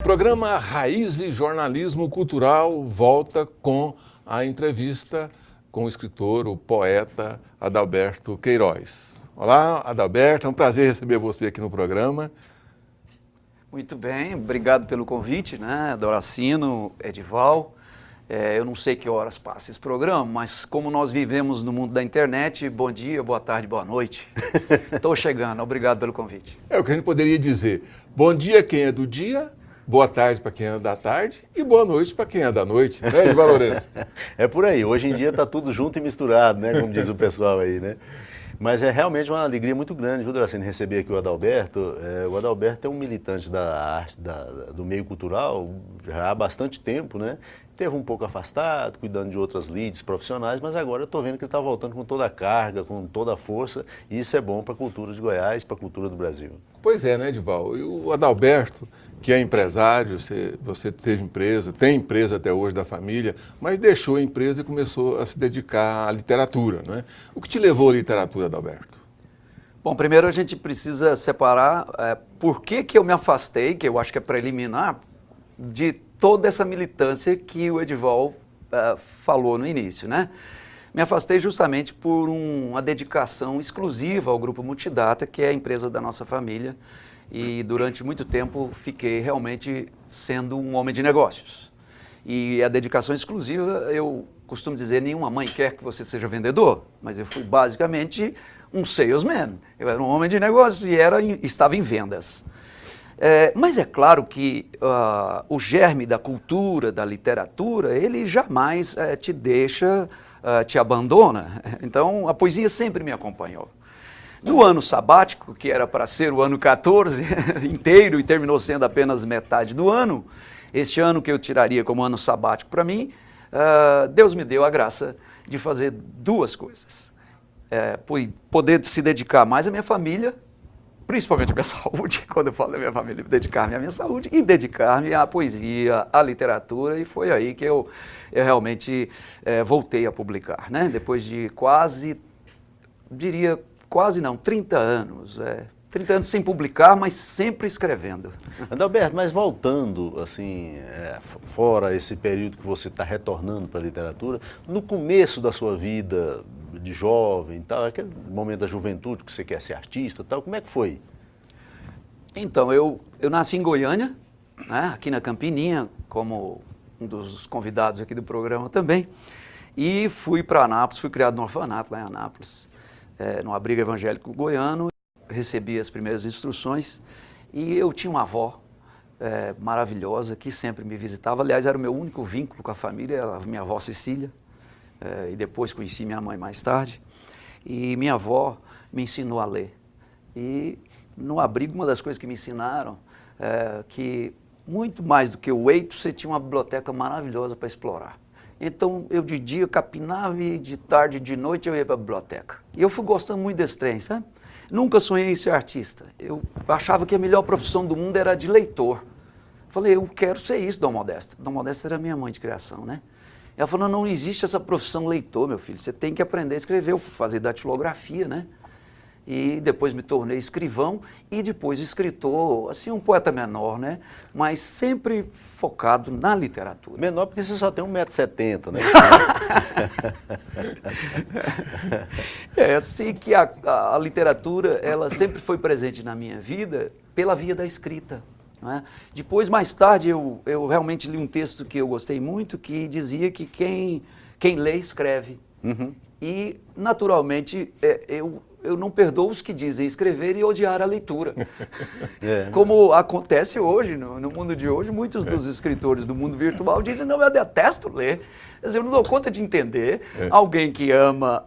programa Raízes Jornalismo Cultural volta com a entrevista com o escritor, o poeta Adalberto Queiroz. Olá, Adalberto, é um prazer receber você aqui no programa. Muito bem, obrigado pelo convite, né, Doracino, Edival. Eu não sei que horas passa esse programa, mas como nós vivemos no mundo da internet, bom dia, boa tarde, boa noite. Estou chegando, obrigado pelo convite. É o que a gente poderia dizer. Bom dia quem é do dia, boa tarde para quem é da tarde e boa noite para quem é da noite, né, Edival Lourenço? É por aí, hoje em dia está tudo junto e misturado, né, como diz o pessoal aí, né? Mas é realmente uma alegria muito grande, viu, Doracino, receber aqui o Adalberto. O Adalberto é um militante da arte, do meio cultural já há bastante tempo, né? Teve um pouco afastado, cuidando de outras lides profissionais, mas agora eu estou vendo que ele está voltando com toda a carga, com toda a força, e isso é bom para a cultura de Goiás, para a cultura do Brasil. Pois é, né, Edival? E o Adalberto, que é empresário, você teve empresa, tem empresa até hoje da família, mas deixou a empresa e começou a se dedicar à literatura, não é? O que te levou à literatura, Adalberto? Bom, primeiro a gente precisa separar por que eu me afastei, que eu acho que é preliminar, de toda essa militância que o Edival falou no início, né? Me afastei justamente por uma dedicação exclusiva ao Grupo Multidata, que é a empresa da nossa família, e durante muito tempo fiquei realmente sendo um homem de negócios. E a dedicação exclusiva, eu costumo dizer, nenhuma mãe quer que você seja vendedor, mas eu fui basicamente um salesman. Eu era um homem de negócios e estava em vendas. Mas é claro que o germe da cultura, da literatura, ele jamais te deixa, te abandona. Então, a poesia sempre me acompanhou. No ano sabático, que era para ser o ano 14 inteiro e terminou sendo apenas metade do ano, este ano que eu tiraria como ano sabático para mim, Deus me deu a graça de fazer duas coisas. Poder se dedicar mais à minha família, principalmente à minha saúde, quando eu falo da minha família, dedicar-me à minha saúde e dedicar-me à poesia, à literatura, e foi aí que eu realmente voltei a publicar, né? Depois de quase, diria, quase não, 30 anos, 30 anos sem publicar, mas sempre escrevendo. Adalberto, mas voltando, assim, fora esse período que você está retornando para a literatura, no começo da sua vida de jovem, tal, aquele momento da juventude que você quer ser artista, tal, como é que foi? Então, eu nasci em Goiânia, né, aqui na Campininha, como um dos convidados aqui do programa também, e fui para Anápolis, fui criado no orfanato lá em Anápolis, no abrigo evangélico goiano, recebi as primeiras instruções e eu tinha uma avó maravilhosa que sempre me visitava. Aliás, era o meu único vínculo com a família, a minha avó Cecília, e depois conheci minha mãe mais tarde. E minha avó me ensinou a ler. E no abrigo, uma das coisas que me ensinaram que muito mais do que o eito, você tinha uma biblioteca maravilhosa para explorar. Então, eu de dia capinava e de tarde, de noite, eu ia para a biblioteca. E eu fui gostando muito desse trem, sabe? Nunca sonhei em ser artista. Eu achava que a melhor profissão do mundo era de leitor. Falei, eu quero ser isso, Dom Modesto. Dom Modesto era minha mãe de criação, né? Ela falou, não existe essa profissão leitor, meu filho. Você tem que aprender a escrever. Eu fui fazer datilografia, né? E depois me tornei escrivão e depois escritor, assim, um poeta menor, né? Mas sempre focado na literatura. Menor porque você só tem 1,70 m, né? Assim que a literatura, ela sempre foi presente na minha vida pela via da escrita. Não é? Depois, mais tarde, eu realmente li um texto que eu gostei muito, que dizia que quem lê, escreve. Uhum. E, naturalmente, eu não perdoo os que dizem escrever e odiar a leitura. Como acontece hoje, no mundo de hoje, muitos dos escritores do mundo virtual dizem, não, eu detesto ler. Quer dizer, eu não dou conta de entender alguém que ama,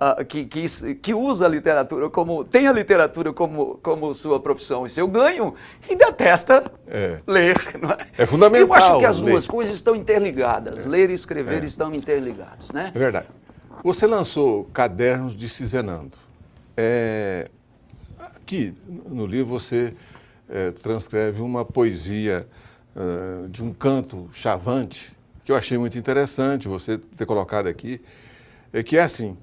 que usa a literatura tem a literatura como sua profissão e seu ganho, e detesta ler. Não é? É fundamental. Eu acho que as duas coisas estão interligadas. Ler e escrever estão interligados, né? É verdade. Você lançou Cadernos de Cizenando. Aqui no livro você transcreve uma poesia de um canto chavante, que eu achei muito interessante você ter colocado aqui, que é assim: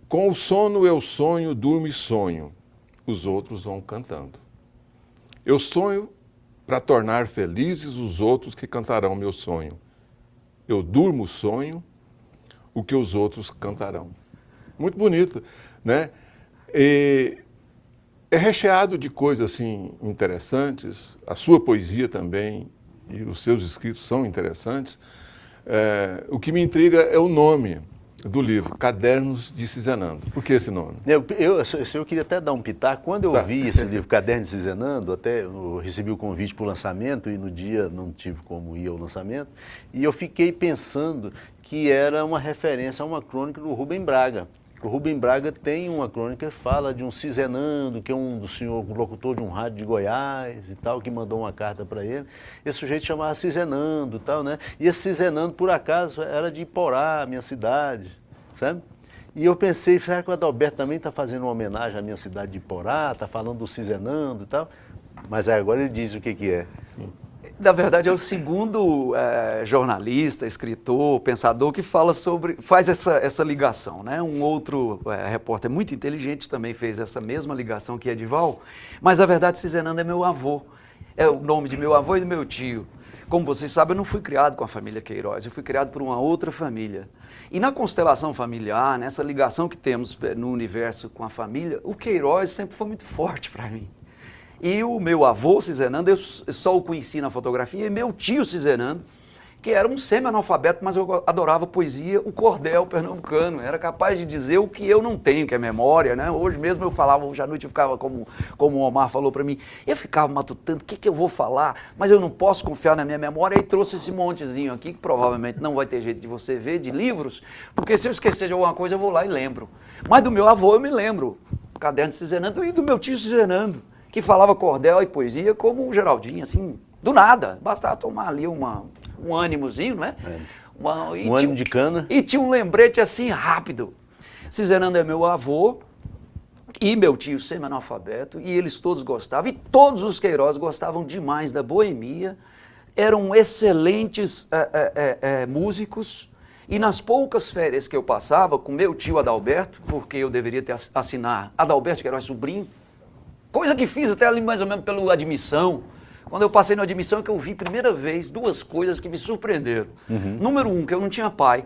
com o sono eu sonho, durmo e sonho, os outros vão cantando. Eu sonho para tornar felizes os outros que cantarão meu sonho. Eu durmo sonho o que os outros cantarão. Muito bonito, né? E é recheado de coisas assim interessantes. A sua poesia também e os seus escritos são interessantes. O que me intriga é o nome do livro, Cadernos de Cizenando. Por que esse nome? Eu queria até dar um pitaco. Quando eu vi esse livro, Cadernos de Cizenando, até eu recebi o convite para o lançamento e no dia não tive como ir ao lançamento, e eu fiquei pensando que era uma referência a uma crônica do Rubem Braga. O Rubem Braga tem uma crônica que fala de um cizenando, que é um locutor de um rádio de Goiás e tal, que mandou uma carta para ele. Esse sujeito chamava Cizenando e tal, né? E esse Cizenando, por acaso, era de Iporá, minha cidade, sabe? E eu pensei, será que o Adalberto também está fazendo uma homenagem à minha cidade de Iporá, está falando do Cizenando e tal? Mas agora ele diz o que é. Sim. Na verdade, é o segundo jornalista, escritor, pensador que faz essa ligação, né? Um outro repórter muito inteligente também fez essa mesma ligação que Edival, mas na verdade Cizenando é meu avô, é o nome de meu avô e do meu tio. Como vocês sabem, eu não fui criado com a família Queiroz, eu fui criado por uma outra família. E na constelação familiar, nessa ligação que temos no universo com a família, o Queiroz sempre foi muito forte para mim. E o meu avô, Cizenando, eu só o conheci na fotografia, e meu tio Cizenando, que era um semi-analfabeto, mas eu adorava poesia, o cordel pernambucano, era capaz de dizer o que eu não tenho, que é memória, né? Hoje mesmo eu falava, hoje à noite eu ficava, como o Omar falou para mim, eu ficava matutando, o que eu vou falar? Mas eu não posso confiar na minha memória, e trouxe esse montezinho aqui, que provavelmente não vai ter jeito de você ver, de livros, porque se eu esquecer de alguma coisa eu vou lá e lembro. Mas do meu avô eu me lembro, Caderno de Cizenando, e do meu tio Cizenando, que falava cordel e poesia como o Geraldinho, assim, do nada. Bastava tomar ali um ânimozinho, né? Um ânimo de cana. E tinha um lembrete assim, rápido. Cizenando é meu avô e meu tio semi-analfabeto, e eles todos gostavam, e todos os Queiroz gostavam demais da boemia, eram excelentes músicos, e nas poucas férias que eu passava com meu tio Adalberto, porque eu deveria assinar Adalberto Queiroz Sobrinho, coisa que fiz até ali mais ou menos pela admissão. Quando eu passei na admissão é que eu vi primeira vez duas coisas que me surpreenderam. Número um, que eu não tinha pai.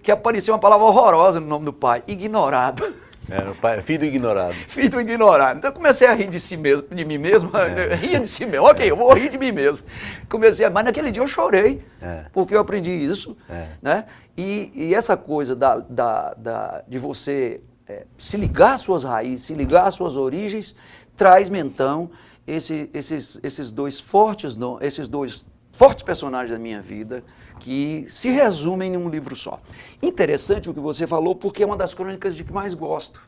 Que apareceu uma palavra horrorosa no nome do pai, ignorado. Era o pai, filho do ignorado. Filho do ignorado. Então eu comecei a rir de mim mesmo, ria de si mesmo. Ok, eu vou rir de mim mesmo. Mas naquele dia eu chorei, porque eu aprendi isso. Né? E essa coisa de você se ligar às suas raízes, se ligar às suas origens, traz-me então esses dois fortes personagens da minha vida que se resumem em um livro só. Interessante o que você falou, porque é uma das crônicas de que mais gosto.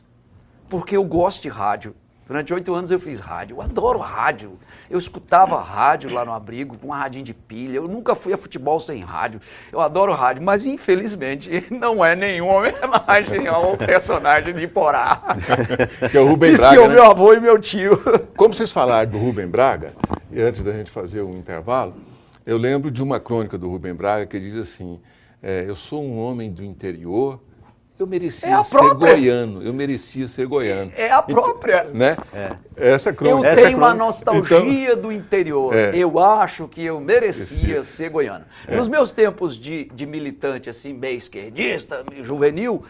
Porque eu gosto de rádio. Durante 8 anos eu fiz rádio. Eu adoro rádio. Eu escutava rádio lá no abrigo, com uma radinho de pilha. Eu nunca fui a futebol sem rádio. Eu adoro rádio, mas infelizmente não é nenhuma homenagem ao personagem de Iporá. Que é o Rubem Braga, Esse é o né? meu avô e meu tio. Como vocês falaram do Rubem Braga, e antes da gente fazer um intervalo, eu lembro de uma crônica do Rubem Braga que diz assim, eu sou um homem do interior, eu merecia ser goiano, eu merecia ser goiano. É a própria. Né? Essa crônica. Eu tenho uma nostalgia do interior. Eu acho que eu merecia ser goiano. Nos meus tempos de militante, assim, meio esquerdista, meio juvenil,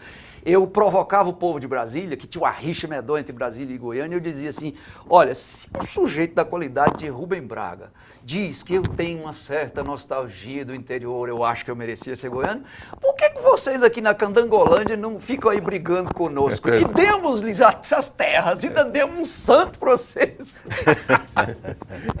eu provocava o povo de Brasília, que tinha uma rixa medonha entre Brasília e Goiânia, e eu dizia assim, olha, se um sujeito da qualidade de Rubem Braga diz que eu tenho uma certa nostalgia do interior, eu acho que eu merecia ser goiano, por que vocês aqui na Candangolândia não ficam aí brigando conosco? Que demos-lhes essas terras, ainda demos um santo para vocês.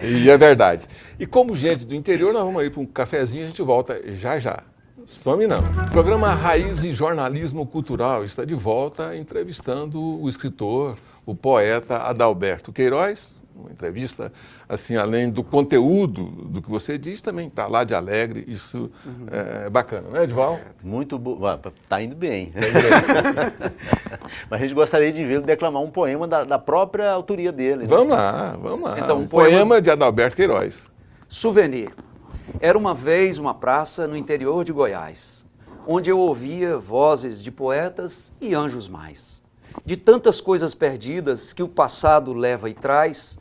E é verdade. E como gente do interior, nós vamos aí para um cafezinho, a gente volta já já. Some não. O programa Raiz e Jornalismo Cultural está de volta entrevistando o escritor, o poeta Adalberto Queiroz. Uma entrevista, assim, além do conteúdo do que você diz, também está lá de alegre, isso é bacana, né, Edival? Muito bom, está indo bem. Mas a gente gostaria de vê-lo declamar um poema da própria autoria dele. Né? Vamos lá, vamos lá. Então, um poema de Adalberto Queiroz. Souvenir. Era uma vez uma praça no interior de Goiás, onde eu ouvia vozes de poetas e anjos mais. De tantas coisas perdidas que o passado leva e traz,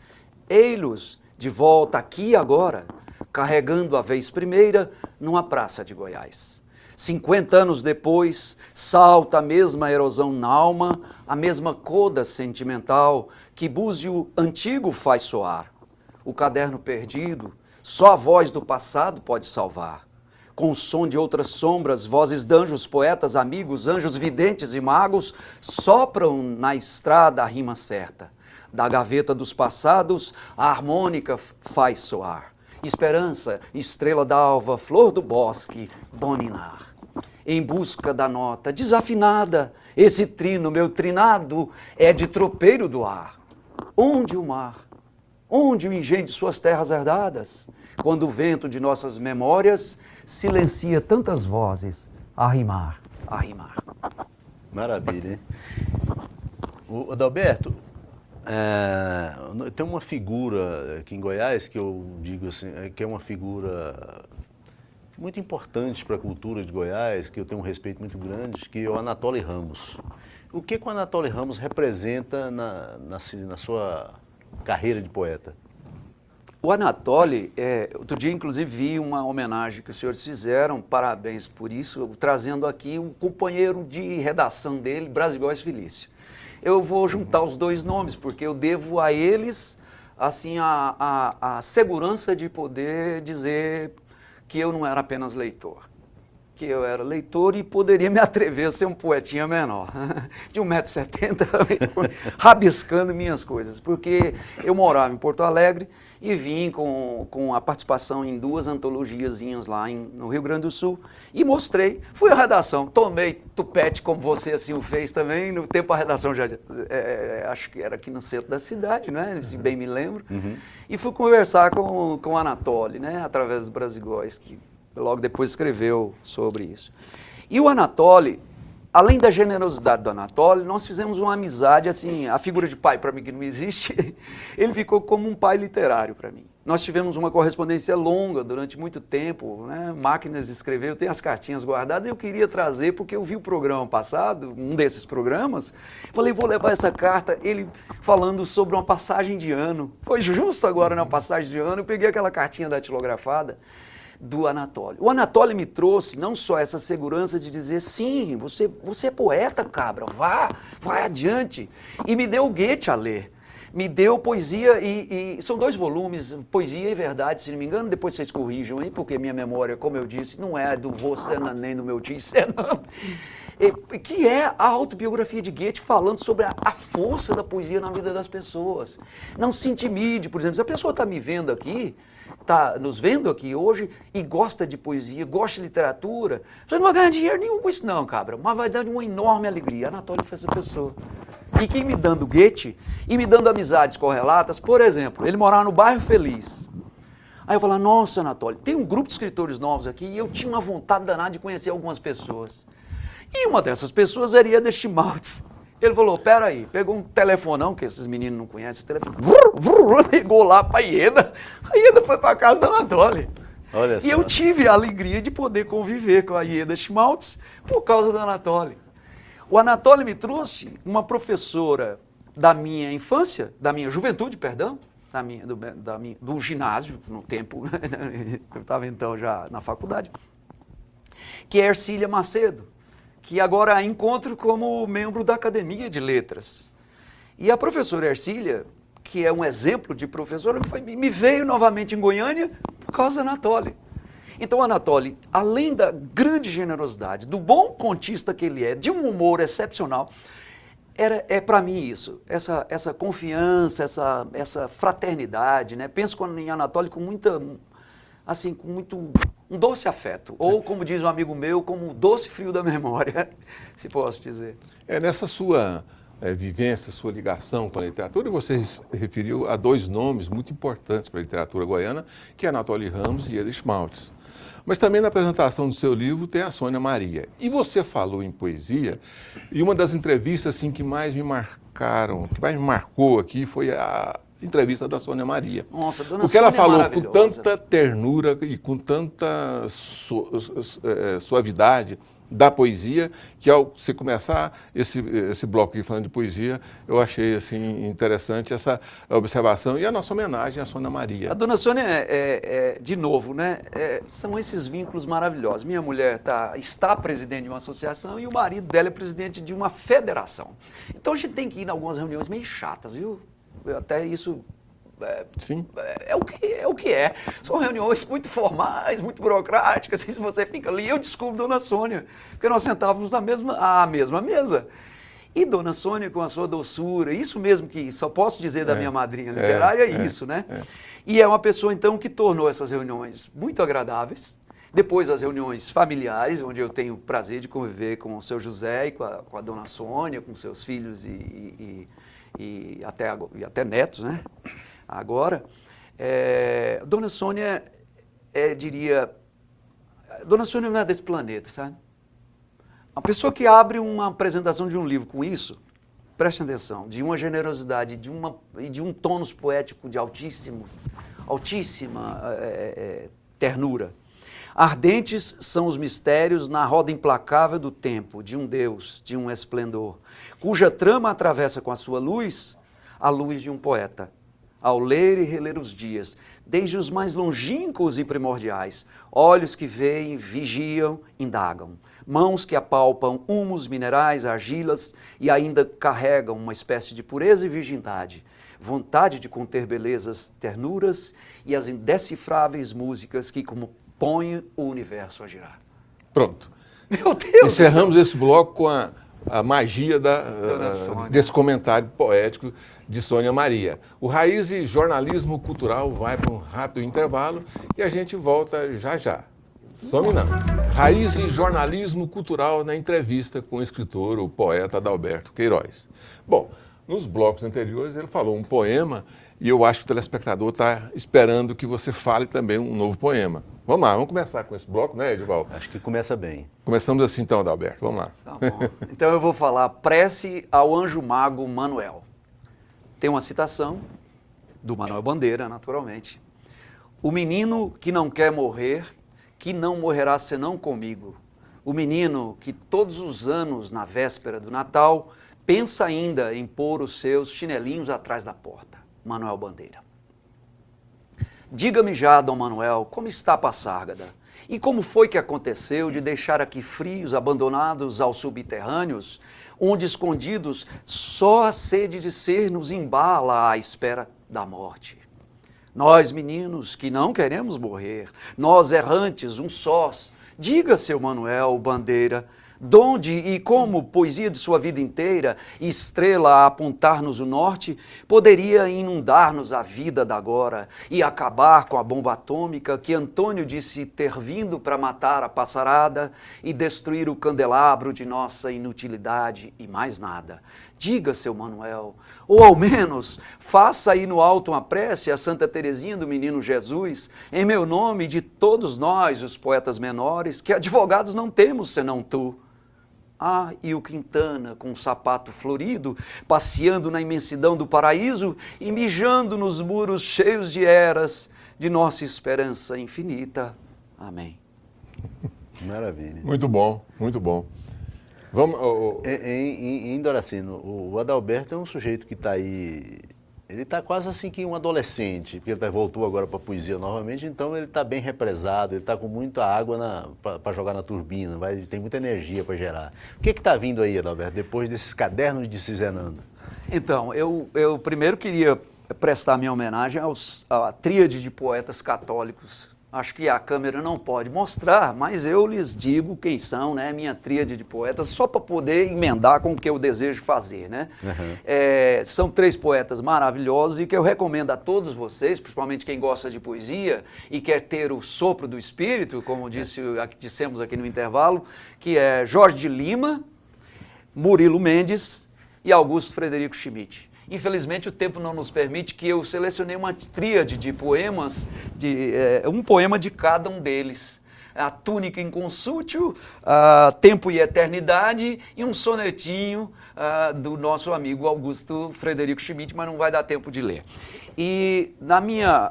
ei-los de volta aqui agora, carregando a vez primeira numa praça de Goiás. 50 anos depois, salta a mesma erosão na alma, a mesma coda sentimental que búzio antigo faz soar. O caderno perdido, só a voz do passado pode salvar. Com o som de outras sombras, vozes de anjos, poetas, amigos, anjos videntes e magos, sopram na estrada a rima certa. Da gaveta dos passados, a harmônica faz soar. Esperança, estrela d'alva, flor do bosque, boninar. Em busca da nota desafinada, esse trino, meu trinado, é de tropeiro do ar. Onde o mar? Onde o engenho de suas terras herdadas? Quando o vento de nossas memórias silencia tantas vozes a rimar, a rimar. Maravilha, hein? O Adalberto, tem uma figura aqui em Goiás que eu digo assim, que é uma figura muito importante para a cultura de Goiás, que eu tenho um respeito muito grande, que é o Anatoly Ramos. O que o Anatoly Ramos representa na sua carreira de poeta? O Anatoly, outro dia inclusive vi uma homenagem que os senhores fizeram, parabéns por isso, trazendo aqui um companheiro de redação dele, Brás Góes Felício. Eu vou juntar os dois nomes, porque eu devo a eles assim, a segurança de poder dizer que eu não era apenas leitor. Que eu era leitor e poderia me atrever a ser um poetinha menor, de 1,70 m, rabiscando minhas coisas, porque eu morava em Porto Alegre e vim com a participação em 2 antologiazinhas lá no Rio Grande do Sul e mostrei, fui à redação, tomei tupete como você assim o fez também, no tempo a redação já, acho que era aqui no centro da cidade, né, se bem me lembro, e fui conversar com o Anatoly, né, através dos Brás Góes, que logo depois escreveu sobre isso. E o Anatoly, além da generosidade do Anatoly, nós fizemos uma amizade, assim, a figura de pai para mim que não existe, ele ficou como um pai literário para mim. Nós tivemos uma correspondência longa durante muito tempo, né? Máquinas de escrever, eu tenho as cartinhas guardadas e eu queria trazer, porque eu vi o programa passado, um desses programas, falei, vou levar essa carta, ele falando sobre uma passagem de ano. Foi justo agora na passagem de ano, eu peguei aquela cartinha datilografada do Anatoly. O Anatoly me trouxe não só essa segurança de dizer, sim, você é poeta, cabra, vai adiante. E me deu Goethe a ler. Me deu poesia, e são 2 volumes, Poesia e Verdade, se não me engano, depois vocês corrijam aí, porque minha memória, como eu disse, não é do você nem do meu tio Senna, que é a autobiografia de Goethe falando sobre a força da poesia na vida das pessoas. Não se intimide, por exemplo, se a pessoa está me vendo aqui, está nos vendo aqui hoje e gosta de poesia, gosta de literatura, você não vai ganhar dinheiro nenhum com isso não, cabra, mas vai dar uma enorme alegria. Anatoly foi essa pessoa. E que me dando Goethe e me dando amizades correlatas, por exemplo, ele morava no bairro Feliz. Aí eu falava, nossa, Anatoly, tem um grupo de escritores novos aqui e eu tinha uma vontade danada de conhecer algumas pessoas. E uma dessas pessoas era Ieda Schmaltz. Ele falou, peraí, pegou um telefonão, que esses meninos não conhecem esse telefone, ligou lá para a Ieda foi para a casa do Anatoly. Olha só. E eu tive a alegria de poder conviver com a Ieda Schmaltz por causa do Anatoly. O Anatoly me trouxe uma professora da minha infância, da minha juventude, perdão, do ginásio, no tempo, eu estava então já na faculdade, que é Ercília Macedo, que agora a encontro como membro da Academia de Letras. E a professora Ercília, que é um exemplo de professora, me veio novamente em Goiânia por causa do Anatoly. Então o Anatoly, além da grande generosidade, do bom contista que ele é, de um humor excepcional, é para mim isso, essa confiança, essa fraternidade, né? Penso em Anatoly com um doce afeto, ou como diz um amigo meu, como um doce frio da memória, se posso dizer. Nessa sua vivência, sua ligação com a literatura, você referiu a 2 nomes muito importantes para a literatura goiana, que é Anatoly Ramos e Ieda Schmaltz. Mas também na apresentação do seu livro tem a Sônia Maria. E você falou em poesia, e uma das entrevistas assim, que mais me marcou aqui foi entrevista da Sônia Maria. Nossa, dona Porque ela Sônia é falou com maravilhosa. tanta ternura e com tanta suavidade da poesia, que ao você começar esse bloco aqui falando de poesia, eu achei assim interessante essa observação e a nossa homenagem à Sônia Maria. A dona Sônia, de novo, né, são esses vínculos maravilhosos. Minha mulher está presidente de uma associação e o marido dela é presidente de uma federação. Então a gente tem que ir em algumas reuniões meio chatas, viu? Até isso... Sim. É o que é. São reuniões muito formais, muito burocráticas. E se você fica ali, eu descubro Dona Sônia, porque nós sentávamos à mesma mesa. E Dona Sônia, com a sua doçura, isso mesmo que só posso dizer da minha madrinha literária, isso, né? E é uma pessoa, então, que tornou essas reuniões muito agradáveis. Depois as reuniões familiares, onde eu tenho o prazer de conviver com o seu José e com a Dona Sônia, com seus filhos e até netos, né? Agora, Dona Sônia, Dona Sônia não é desse planeta, sabe? A pessoa que abre uma apresentação de um livro com isso, preste atenção, de uma generosidade e de um tônus poético de altíssima ternura. Ardentes são os mistérios na roda implacável do tempo, de um Deus, de um esplendor, cuja trama atravessa com a sua luz a luz de um poeta. Ao ler e reler os dias, desde os mais longínquos e primordiais, olhos que veem, vigiam, indagam, mãos que apalpam humos, minerais, argilas e ainda carregam uma espécie de pureza e virgindade, vontade de conter belezas, ternuras e as indecifráveis músicas que compõem o universo a girar. Pronto. Meu Deus! Encerramos esse bloco com a magia Sônia. desse comentário poético de Sônia Maria. O Raiz e Jornalismo Cultural vai para um rápido intervalo e a gente volta já já. Some não. Raiz e Jornalismo Cultural na entrevista com o escritor, o poeta Adalberto Queiroz. Bom, nos blocos anteriores ele falou um poema e eu acho que o telespectador está esperando que você fale também um novo poema. Vamos lá, vamos começar com esse bloco, né, Edivaldo? Acho que começa bem. Começamos assim então, Adalberto, vamos lá. Tá bom. Então eu vou falar Prece ao Anjo Mago Manuel. Tem uma citação do Manuel Bandeira, naturalmente. O menino que não quer morrer, que não morrerá senão comigo. O menino que todos os anos, na véspera do Natal, pensa ainda em pôr os seus chinelinhos atrás da porta. Manuel Bandeira. Diga-me já, Dom Manuel, como está a Passárgada? E como foi que aconteceu de deixar aqui frios, abandonados aos subterrâneos, onde escondidos só a sede de ser nos embala à espera da morte? Nós, meninos, que não queremos morrer, nós errantes, um sós, diga, seu Manuel Bandeira, donde e como poesia de sua vida inteira, estrela a apontar-nos o norte, poderia inundar-nos a vida da agora e acabar com a bomba atômica que Antônio disse ter vindo para matar a passarada e destruir o candelabro de nossa inutilidade e mais nada. Diga, seu Manuel, ou ao menos faça aí no alto uma prece a Santa Teresinha do Menino Jesus, em meu nome e de todos nós, os poetas menores, que advogados não temos senão tu. Ah, e o Quintana, com um sapato florido, passeando na imensidão do paraíso e mijando nos muros cheios de eras de nossa esperança infinita. Amém. Maravilha. Muito bom, muito bom. Vamos, Em Doracino, o Adalberto é um sujeito que está aí, ele está quase assim que um adolescente, porque ele voltou agora para a poesia novamente, então ele está bem represado, ele está com muita água para jogar na turbina, tem muita energia para gerar. O que está vindo aí, Adalberto, depois desses cadernos de Cizenando? Então, eu primeiro queria prestar minha homenagem à tríade de poetas católicos. Acho que a câmera não pode mostrar, mas eu lhes digo quem são, né? Minha tríade de poetas, só para poder emendar com o que eu desejo fazer, né? Uhum. São 3 poetas maravilhosos e que eu recomendo a todos vocês, principalmente quem gosta de poesia e quer ter o sopro do espírito, como dissemos aqui no intervalo, que é Jorge de Lima, Murilo Mendes e Augusto Frederico Schmidt. Infelizmente, o tempo não nos permite que eu selecionei uma tríade de poemas, um poema de cada um deles. a túnica inconsútil, tempo e eternidade e um sonetinho do nosso amigo Augusto Frederico Schmidt, mas não vai dar tempo de ler. E na minha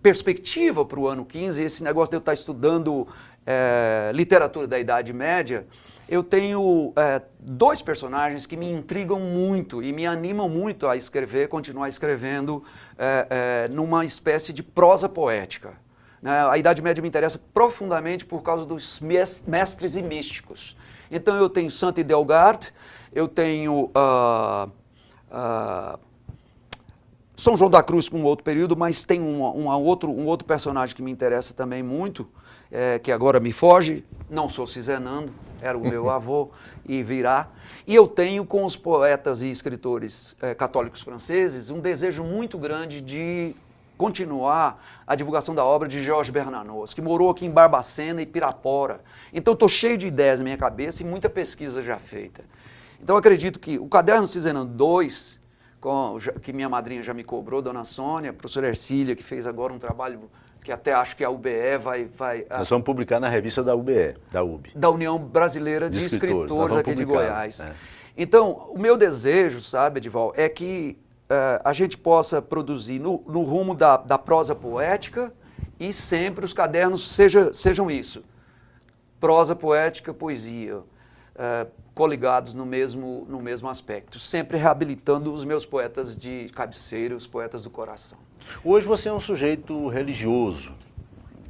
perspectiva para o ano 15, esse negócio de eu estar estudando literatura da Idade Média, eu tenho dois personagens que me intrigam muito e me animam muito a escrever, continuar escrevendo numa espécie de prosa poética. A Idade Média me interessa profundamente por causa dos mestres e místicos. Então eu tenho Saint Hildegard, eu tenho São João da Cruz com um outro período, mas tem um outro personagem que me interessa também muito, que agora me foge, não sou Cisenando, era o meu avô e virá. E eu tenho com os poetas e escritores católicos franceses um desejo muito grande de continuar a divulgação da obra de Georges Bernanos, que morou aqui em Barbacena e Pirapora. Então estou cheio de ideias na minha cabeça e muita pesquisa já feita. Então acredito que o Caderno Cisenando 2, que minha madrinha já me cobrou, Dona Sônia, a professora Ercília, que fez agora um trabalho que até acho que a UBE vai... Nós vamos publicar na revista da UBE, da UB. Da União Brasileira de Escritores aqui de Goiás. É. Então, o meu desejo, sabe, Edival, é que a gente possa produzir no rumo da prosa poética e sempre os cadernos sejam isso. Prosa poética, poesia, coligados no mesmo aspecto, sempre reabilitando os meus poetas de cabeceira, os poetas do coração. Hoje você é um sujeito religioso,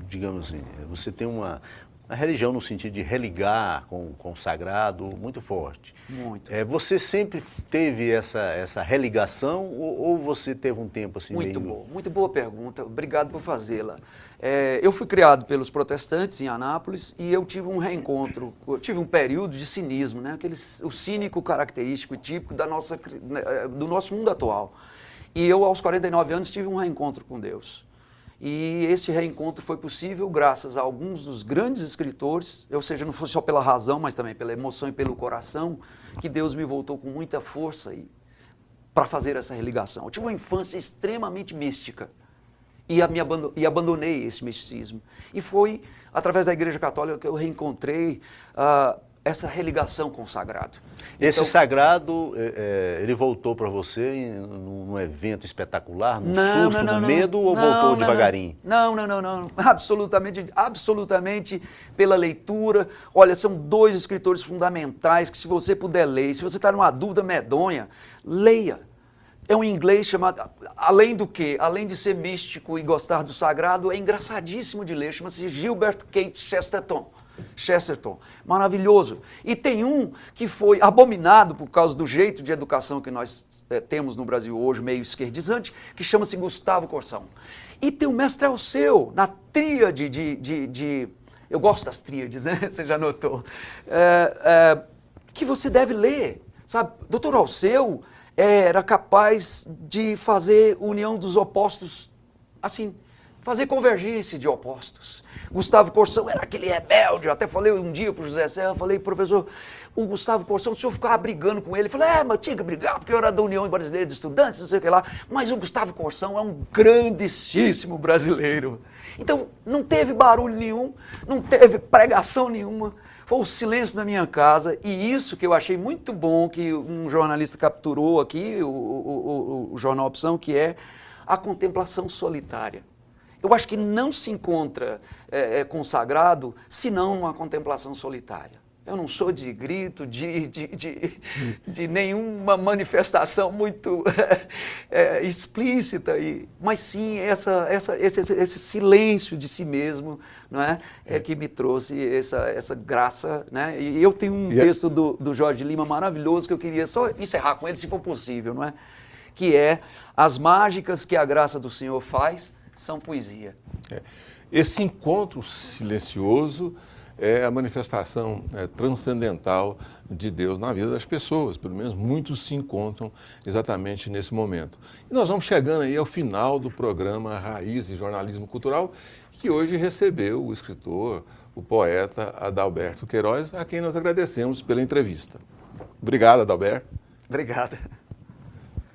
digamos assim, você tem uma religião no sentido de religar com o sagrado muito forte. Muito. Você sempre teve essa religação ou você teve um tempo assim Muito boa pergunta, obrigado por fazê-la. Eu fui criado pelos protestantes em Anápolis e eu tive um reencontro, eu tive um período de cinismo, né? O cínico característico e típico do nosso mundo atual. E eu, aos 49 anos, tive um reencontro com Deus. E esse reencontro foi possível graças a alguns dos grandes escritores, ou seja, não foi só pela razão, mas também pela emoção e pelo coração, que Deus me voltou com muita força para fazer essa religação. Eu tive uma infância extremamente mística e abandonei esse misticismo. E foi através da Igreja Católica que eu reencontrei essa religação com o sagrado. Esse sagrado, ele voltou para você num evento espetacular, num susto, no medo, ou voltou devagarinho? Não. Absolutamente pela leitura. Olha, são dois escritores fundamentais que se você puder ler, se você está numa dúvida medonha, leia. É um inglês chamado, além de ser místico e gostar do sagrado, é engraçadíssimo de ler, chama-se Gilbert Keith Chesterton, maravilhoso. E tem um que foi abominado por causa do jeito de educação que nós temos no Brasil hoje, meio esquerdizante, que chama-se Gustavo Corsão. E tem o Mestre Alceu, na tríade eu gosto das tríades, né? Você já notou. Que você deve ler, sabe? Doutor Alceu era capaz de fazer união dos opostos, assim, fazer convergência de opostos. Gustavo Corsão era aquele rebelde, eu até falei um dia para o José Serra, falei, professor, o Gustavo Corsão, o senhor ficava brigando com ele, eu falei, mas tinha que brigar, porque eu era da União Brasileira de Estudantes, não sei o que lá, mas o Gustavo Corsão é um grandíssimo brasileiro. Então, não teve barulho nenhum, não teve pregação nenhuma, foi o silêncio da minha casa, e isso que eu achei muito bom, que um jornalista capturou aqui, o Jornal Opção, que é a contemplação solitária. Eu acho que não se encontra consagrado senão numa contemplação solitária. Eu não sou de grito, de nenhuma manifestação muito explícita, mas sim esse silêncio de si mesmo, não é? Que me trouxe essa graça. Né? E eu tenho um texto do Jorge Lima maravilhoso que eu queria só encerrar com ele, se for possível, não é? Que é as mágicas que a graça do Senhor faz são poesia. Esse encontro silencioso é a manifestação transcendental de Deus na vida das pessoas, pelo menos muitos se encontram exatamente nesse momento. E nós vamos chegando aí ao final do programa Raiz e Jornalismo Cultural, que hoje recebeu o escritor, o poeta Adalberto Queiroz, a quem nós agradecemos pela entrevista. Obrigado, Adalberto. Obrigado.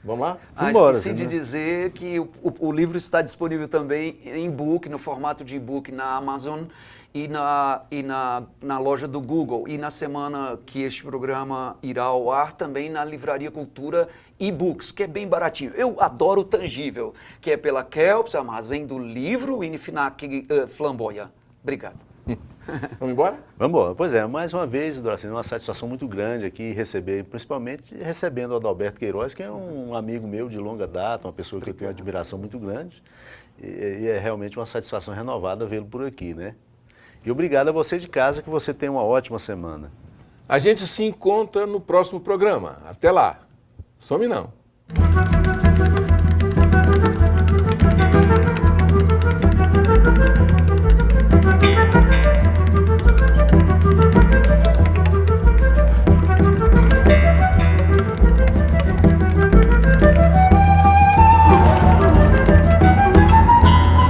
Vamos lá? Esqueci Senhor. de dizer que o livro está disponível também em e-book, no formato de e-book na Amazon e na loja do Google. E na semana que este programa irá ao ar, também na Livraria Cultura e-books, que é bem baratinho. Eu adoro o tangível, que é pela Kelps, Armazém do Livro, e Nifinac Flamboia. Obrigado. Vamos embora? Vamos embora. Pois é, mais uma vez, Doracina, uma satisfação muito grande aqui receber, principalmente recebendo o Adalberto Queiroz, que é um amigo meu de longa data, uma pessoa que eu tenho uma admiração muito grande. E é realmente uma satisfação renovada vê-lo por aqui, né? E obrigado a você de casa, que você tenha uma ótima semana. A gente se encontra no próximo programa. Até lá. Some não.